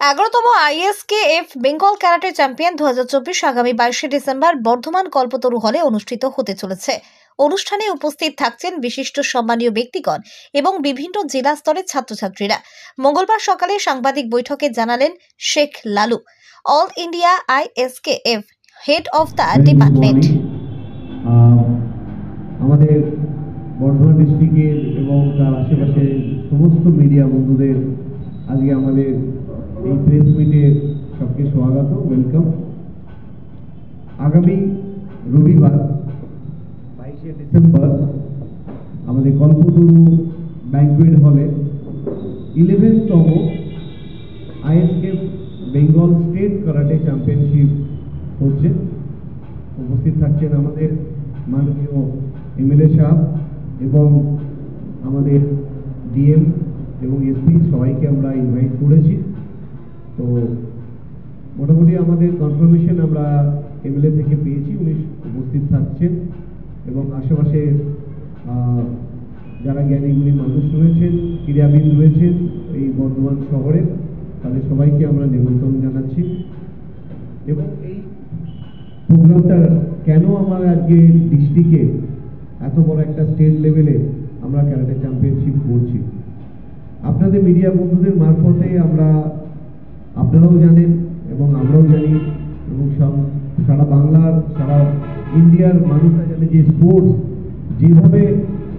11তম ISKF Bengal karate champion 2024 আগামী 22শে December Bardhaman কল্পতরু হলে অনুষ্ঠিত হতে চলেছে। অনুষ্ঠানে উপস্থিত থাকছেন বিশিষ্ট সম্মানীয় ব্যক্তিগণ এবং বিভিন্ন জেলা স্তরের ছাত্রছাত্রীরা। মঙ্গলবার সকালে সাংবাদিক বৈঠকে জানালেন Sheikh Lalu, all India ISKF head of the department. আমাদের বর্ধমান ডিস্ট্রিক্টের এবং তার আশেপাশে সমস্ত মিডিয়া বন্ধুদের আজকে আমাদের এই প্রেস মিটে সবকে স্বাগত, ওয়েলকাম। আগামী রবিবার 22শে ডিসেম্বর আমাদের কল্পতরু ব্যাংকুয়েট হলে 11তম ISKF Bengal state karate championship হচ্ছে। উপস্থিত থাকছেন আমাদের মাননীয় MLA সাহেব এবং আমাদের DM এবং SP সবাইকে আমরা ইনভাইট করেছি। তো মোটামুটি আমাদের কনফার্মেশন আমরা MLA থেকে পেয়েছি, উনি উপস্থিত থাকছেন এবং আশেপাশে যারা জ্ঞানীগুণী মানুষ রয়েছেন, ক্রীড়াবিদ রয়েছেন এই বর্ধমান শহরে, তাদের সবাইকে আমরা নিমন্ত্রণ জানাচ্ছি। এবং এই প্রোগ্রামটা কেন আমরা আজকে ডিস্ট্রিক্টে এত বড় একটা স্টেট লেভেলে আমরা ক্যারাটে চ্যাম্পিয়নশিপ করছি, আপনাদের মিডিয়া বন্ধুদের মারফতে আপনারাও জানেন এবং আমরাও জানি এবং সারা বাংলার সারা ইন্ডিয়ার মানুষরা জানে যে স্পোর্টস যেভাবে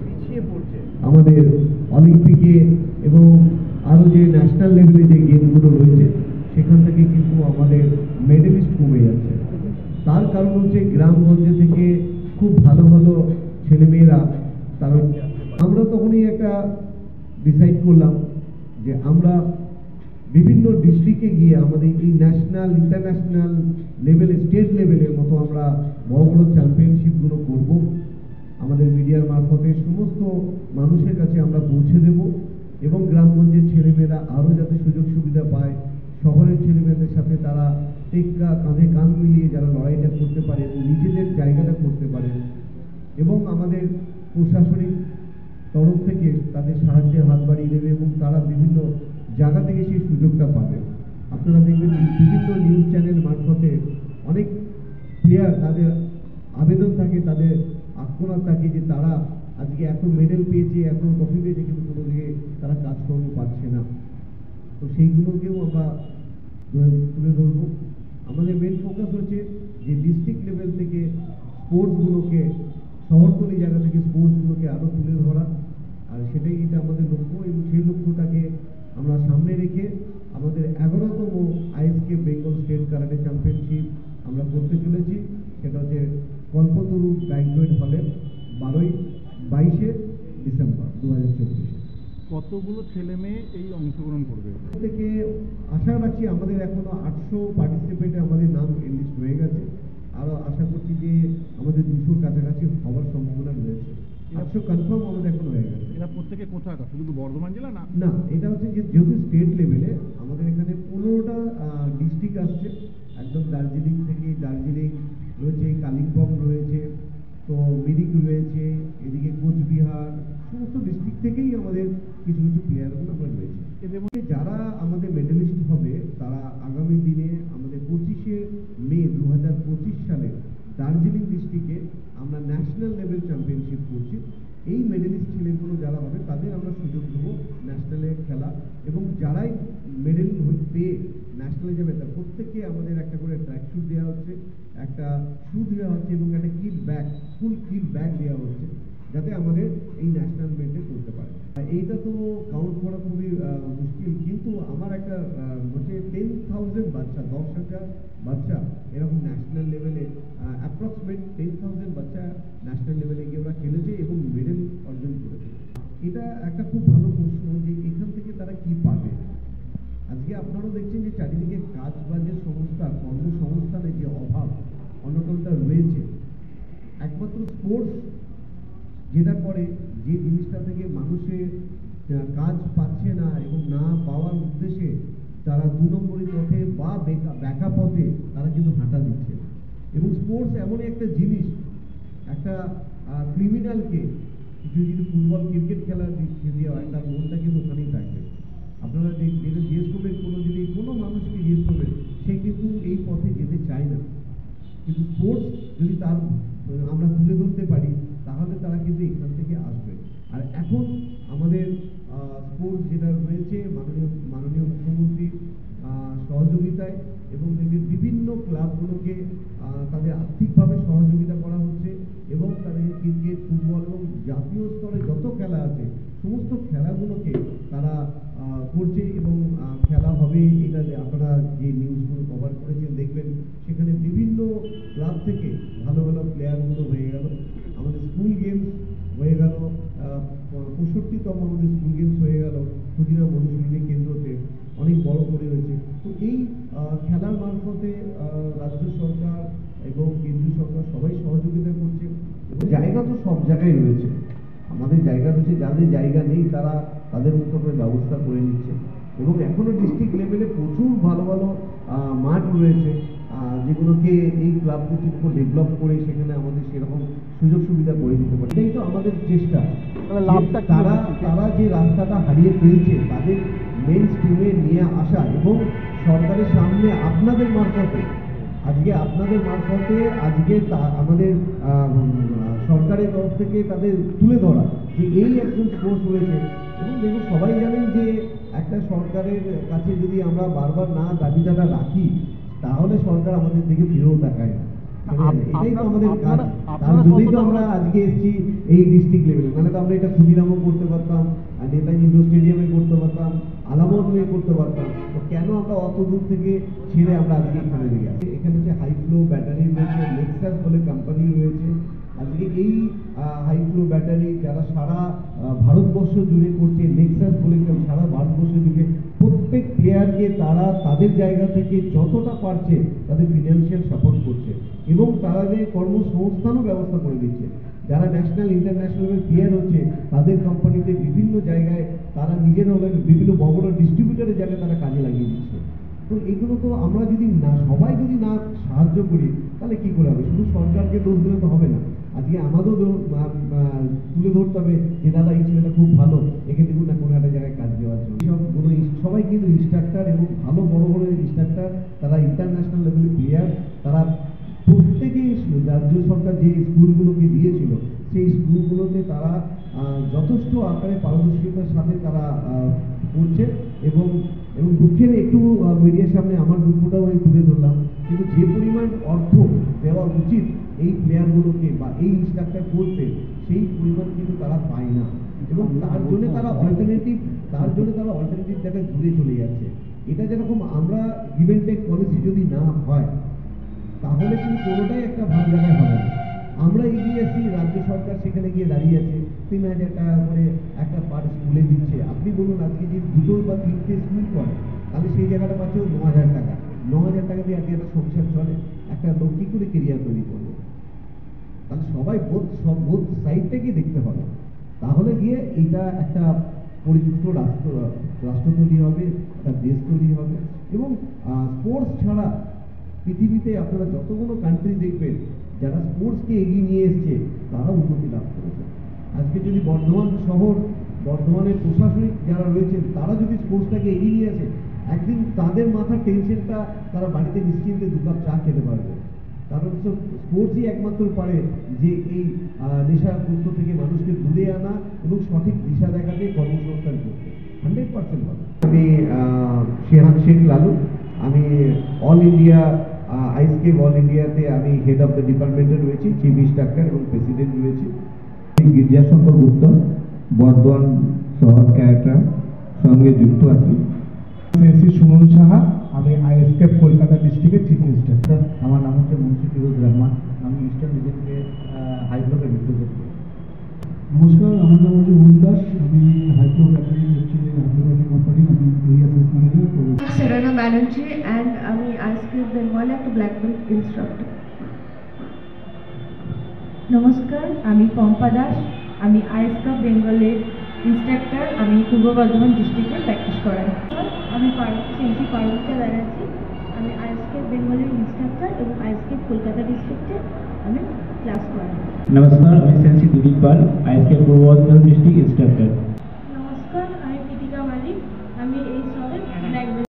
পিছিয়ে পড়ছে আমাদের অলিম্পিকে এবং আরও যে ন্যাশনাল লেভেলে যে গেমগুলো রয়েছে সেখান থেকে কিন্তু আমাদের মেডেলিস্ট কমে যাচ্ছে। তার কারণ হচ্ছে গ্রামগঞ্জে থেকে খুব ভালো ভালো ছেলেমেয়েরা তারা, আমরা তখনই একটা ডিসাইড করলাম যে আমরা বিভিন্ন ডিস্ট্রিক্টে গিয়ে আমাদের এই ন্যাশনাল ইন্টারন্যাশনাল লেভেলে স্টেট লেভেলের মতো আমরা বড় বড় চ্যাম্পিয়নশিপগুলো করব। আমাদের মিডিয়ার মারফতে সমস্ত মানুষের কাছে আমরা পৌঁছে দেব এবং গ্রামগঞ্জের ছেলেমেয়েরা আরও যাতে সুযোগ সুবিধা পায়, শহরের ছেলেমেয়েদের সাথে তারা টেক্কা কাঁধে কাঁধ মিলিয়ে যারা লড়াইটা করতে পারে, নিজেদের জায়গাটা করতে পারে এবং আমাদের প্রশাসনিক তরফ থেকে তাদের সাহায্যের হাত বাড়িয়ে দেবে এবং তারা বিভিন্ন জায়গা থেকে সেই সুযোগটা পাবে। আপনারা দেখবেন বিভিন্ন নিউজ চ্যানেল মারফতে অনেক প্লেয়ার তাদের আবেদন থাকে, তাদের আক্রমণ থাকে যে তারা আজকে এত মেডেল পেয়েছে, এত ট্রফি পেয়েছে, কিন্তু কোনো দিকে তারা কাজকর্ম পাচ্ছে না। তো সেইগুলোকেও আমরা তুলে ধরব। আমাদের মেন ফোকাস হচ্ছে যে ডিস্ট্রিক্ট লেভেল থেকে স্পোর্টসগুলোকে, শহরতলি জায়গা থেকে স্পোর্টসগুলোকে আরও তুলে ধরা, আর সেটাই এটা আমাদের লক্ষ্য এবং সেই লক্ষ্যটাকে আমরা সামনে রেখে আমাদের 11তম ISKF Bengal state karate championship আমরা করতে চলেছি। সেটা হচ্ছে কল্পতরু ব্যাংকুয়েট হলে 22শে ডিসেম্বর 2024। কতগুলো ছেলে মেয়ে এই অংশগ্রহণ করবে থেকে আশা রাখছি আমাদের এখনো 800 পার্টিসিপেন্টে আমাদের নাম এনলিস্ট হয়ে গেছে। আরও আশা করছি যে আমাদের 200 কাছাকাছি হওয়ার সম্ভাবনা রয়েছে। 800 কনফার্ম আমাদের এখন হয়ে গেছে। এরা প্রত্যেকে কোথায়, শুধু বর্ধমান জেলা না? না, এটা হচ্ছে যে যেহেতু স্টেট লেভেলে আমাদের এখানে 15টা ডিস্ট্রিক্ট আসছে, একদম দার্জিলিং থেকে, দার্জিলিং রয়েছে, কালিম্পং রয়েছে, তো মিরিক রয়েছে, এদিকে কোচবিহার, সমস্ত ডিস্ট্রিক্ট থেকেই আমাদের কিছু কিছু প্লেয়ারগুলো আমরা রয়েছে। এদের মধ্যে যারা আমাদের মেডেলিস্ট হবে তারা আগামী দিনে আমাদের 25শে মে 2025 সালে দার্জিলিং ডিস্ট্রিক্টে আমরা ন্যাশনাল লেভেল চ্যাম্পিয়নশিপ করছি। এই মেডেলিস্ট ছেলেগুলো যারা হবে তাদের আমরা সুযোগ দেবো ন্যাশনালে খেলা, এবং যারাই মেডেল পেয়ে ন্যাশনালে যাবে তার প্রত্যেককে আমাদের একটা করে ট্র্যাক শুট দেওয়া হচ্ছে, একটা শু দেওয়া হচ্ছে এবং একটা কিট ব্যাগ, ফুল কিট ব্যাগ দেওয়া হচ্ছে, যাতে আমাদের এই ন্যাশনাল মেডে করতে পারে। এইটা তো কাউন্ট করা খুবই মুশকিল, কিন্তু আমার একটা হচ্ছে 10,000 বাচ্চা, 10,000 বাচ্চা এরকম ন্যাশনাল লেভেলে অ্যাপ্রক্সিমেট 10,000 বাচ্চা ন্যাশনাল লেভেলে গিয়ে ওরা খেলেছে এবং মেডেল অর্জন করেছে। এটা একটা খুব ভালো প্রশ্ন যে এখান থেকে তারা কি পাবে। আজকে আপনারাও দেখছেন যে চারিদিকে কাজ বাজের সংস্থা, কর্মসংস্থানের যে অভাব অনটনটা রয়েছে। একমাত্র স্পোর্টস যেটা করে, যে জিনিসটা থেকে মানুষের কাজ পাচ্ছে না এবং না পাওয়ার উদ্দেশ্যে তারা 2 নম্বরী পথে বা ব্যাকা পথে তারা কিন্তু হাঁটা দিচ্ছে। এবং স্পোর্টস এমনই একটা জিনিস, একটা ক্রিমিনালকে যদি ফুটবল ক্রিকেট খেলার দেওয়া হয় তার মনটা কিন্তু ওখানেই থাকবে। আপনারা জিজ্ঞেস করবেন কোনো যদি কোনো মানুষ পথে যেতে চায় না, কিন্তু স্পোর্টস যদি তার আমরা তুলে ধরতে পারি তাহলে তারা কিন্তু এখান থেকে আসবে। আর এখন আমাদের স্পোর্টস যেটা রয়েছে মাননীয় মুখ্যমন্ত্রীর সহযোগিতায় এবং দেখবেন বিভিন্ন ক্লাবগুলোকে তাদের আর্থিকভাবে সহযোগিতা করা হচ্ছে এবং তাদের ক্রিকেট, ফুটবল এবং জাতীয় স্তরে যত খেলা আছে সমস্ত খেলাগুলোকে তারা করছে এবং খেলা হবে। এটা যে আপনারা যে নিউজগুলো কভার করেছেন দেখবেন সেখানে বিভিন্ন ক্লাব থেকে ভালো ভালো প্লেয়ারগুলো হয়ে গেল। আমাদের স্কুল গেমস হয়ে গেল, 65তম আমাদের স্কুল গেমস হয়ে গেল ক্ষুদিরাম অনুশীলনী কেন্দ্রতে, অনেক বড় করে হয়েছে। তো এই খেলার মারফতে রাজ্য সরকার এবং কেন্দ্রীয় সরকার সবাই সহযোগিতা করছে এবং জায়গা তো সব জায়গায় রয়েছে। আমাদের জায়গা রয়েছে, যাদের জায়গা নেই তারা তাদের মতো করে ব্যবস্থা করে নিচ্ছে এবং এখনো ডিস্ট্রিক্ট লেভেলে প্রচুর ভালো ভালো মাঠ রয়েছে যেগুলোকে এই ক্লাব কর্তৃপক্ষ ডেভেলপ করে সেখানে আমাদের সেরকম সুযোগ সুবিধা করে দিতে পারে। এটাই তো আমাদের চেষ্টা। তারা যে রাস্তাটা হারিয়ে ফেলছে তাদের মেন স্ট্রিমে নিয়ে আসা এবং সরকারের সামনে আপনাদের মারফতে আজকে আমাদের সরকারের তরফ থেকে তাদের তুলে ধরা যে এই একজন স্পোর্টস রয়েছে। এবং দেখুন, সবাই জানেন যে একটা সরকারের কাছে যদি আমরা বারবার না দাবিদাটা রাখি তাহলে সরকার আমাদের দিকে ফিরেও তাকায় না। এটাই তো আমাদের কাজ, তার জন্যই তো আমরা আজকে এসেছি এই ডিস্ট্রিক্ট লেভেলে। নাহলে তো আমরা এটা ক্ষুদিরামও করতে পারতাম, নেতাজি ইন্ডোর স্টেডিয়ামে করতে পারতাম, আলামত নিয়ে করতে পারতাম। তো কেন আমরা অত দূর থেকে ছেড়ে আমরা আজকে এখানে দিকে আসি? এখানে যে হাই ফ্লো ব্যাটারি রয়েছে, নেক্সাস বলে কোম্পানি রয়েছে। আজকে এই হাই ফ্লো ব্যাটারি যারা সারা ভারতবর্ষ জুড়ে করছে, নেক্সাস বলে সারা ভারতবর্ষ জুড়ে প্রত্যেক প্লেয়ারকে তারা তাদের জায়গা থেকে যতটা পারছে তাদের ফিনান্সিয়াল সাপোর্ট করছে এবং তারা যে কর্মসংস্থানও ব্যবস্থা করে দিচ্ছে। যারা ন্যাশনাল ইন্টারন্যাশনাল প্লেয়ার হচ্ছে তাদের কোম্পানিতে বিভিন্ন জায়গায় তারা নিজেরা বিভিন্ন বড় বড় ডিস্ট্রিবিউটারের জায়গায় তারা কাজে লাগিয়ে দিচ্ছে। তো এগুলো তো আমরা যদি না সবাই যদি না সাহায্য করি তাহলে কি করে হবে? শুধু সরকারকে দোষ দিলে তো হবে না। আজকে আমাদেরও তুলে ধরতে হবে যে দাদা এই ছেলেটা খুব ভালো, একে দেখুন না কোনো একটা জায়গায় কাজ দেওয়ার জন্য। সবাই কিন্তু ইনস্ট্রাক্টর এবং ভালো বড় বড় ইনস্ট্রাক্টর, তারা ইন্টারন্যাশনাল লেভেলের প্লেয়ার। তারা প্রত্যেকেই রাজ্য সরকার যে স্কুলগুলোকে দিয়েছিল সেই স্কুলগুলোতে তারা যথেষ্ট আকারে পারদর্শিতার সাথে তারা করছে এবং দুঃখের একটু মিডিয়ার সামনে আমার দুঃখটাও আমি তুলে ধরলাম, কিন্তু যে পরিমাণ অর্থ দেওয়া উচিত এই প্লেয়ারগুলোকে বা এই ইনস্ট্রাক্টর কোর্সে সেই পরিমাণ কিন্তু তারা পায় না এবং তার জন্য তারা অল্টারনেটিভ জায়গায় ঘুরে চলে যাচ্ছে। এটা যেরকম আমরা গিভ অ্যান্ড টেক পলিসি যদি না হয় তাহলে কিন্তু কোনোটাই একটা ভালো জায়গায় হবে না। আমরা এগিয়ে আসি, রাজ্য সরকার সেখানে গিয়ে দাঁড়িয়ে আছে 3,000 টাকা করে একটা পার স্কুলে দিচ্ছে। আপনি বলুন আজকে যে 2 বা 3টে স্কুল করে তাহলে সেই জায়গাটা পাচ্ছে 9,000 টাকা। 9,000 টাকা দিয়ে আজকে একটা সংসার চলে? একটা লোক কী করে কেরিয়ার তৈরি করবে? তাহলে সবাই বোধ সাইডটাকে দেখতে হবে, তাহলে গিয়ে এইটা একটা পরিশুদ্ধ রাষ্ট্র তৈরি হবে, একটা দেশ তৈরি হবে। এবং স্পোর্টস ছাড়া পৃথিবীতে আপনারা যতগুলো কান্ট্রি দেখবেন যারা স্পোর্টসকে এগিয়ে নিয়ে এসছে তারা উন্নতি লাভ করেছে। আজকে যদি বর্ধমানের প্রশাসনিক যারা রয়েছেন তারা যদি স্পোর্টসটাকে এগিয়ে নিয়ে আসে, একদিন তাদের মাথার টেনশনটা তারা বাড়িতে নিশ্চিন্তে 2 কাপ চা খেতে পারবে। কারণ স্পোর্টসই একমাত্র পারে যে এই নেশাগ্রস্ত থেকে মানুষকে দূরে আনা এবং সঠিক দিশা দেখাতে কর্মসংস্থান করতে 100% ভালো। আমি শেহান শেখ লালু, আমি অল ইন্ডিয়া আইসকেপ অল ইন্ডিয়াতে আমি হেড অফ দ্য ডিপার্টমেন্টে রয়েছি, চিফ ইনস্ট্রাক্টর এবং প্রেসিডেন্ট রয়েছি। গির্জাশঙ্কর গুপ্ত, বর্ধমান শহর ক্যারেক্টার সঙ্গে যুক্ত আছি। শ্রী সুমন সাহা, আমি আইএসকেপ কলকাতা ডিস্ট্রিক্টের চিফ ইনস্ট্রাক্টর। আমার নাম হচ্ছে মুন্সি ফিরোজ রহমান, আমি ইস্টার্ন রিজনকে হাইড্রোকে রিপ্রেজেন্ট করি। নমস্কার, আমার নাম হচ্ছে অরুণ দাস, আমি হাইড্রো ব্যাটারি হচ্ছে হাইড্রো ব্যাটারি কোম্পানি, আমি area sales manager. Serena Banerjee and আমি আইসকেপ বেঙ্গল একটা ব্ল্যাক বেল্ট ইনস্ট্রাক্টর। নমস্কার, আমি পম্পা দাস, আমি আইসকেপ বেঙ্গলের ইনস্ট্রাক্টর, আমি পূর্ব বর্ধমান ডিস্ট্রিক্টে প্র্যাকটিস করাই। আমি সেন্সি পার্বত্য ব্যানার্জি, আমি আইসকেপ বেঙ্গলের ইনস্ট্রাক্টর এবং আইসকেপ কলকাতা ডিস্ট্রিক্টে আমি ক্লাস করাই। নমস্কার, আমি সেন্সি দিলীপ পাল, আইসকেপ পূর্ব বর্ধমান ডিস্ট্রিক্ট ইনস্ট্রাক্টর। নমস্কার, আমি কৃতিকা মালিক, আমি এই সবের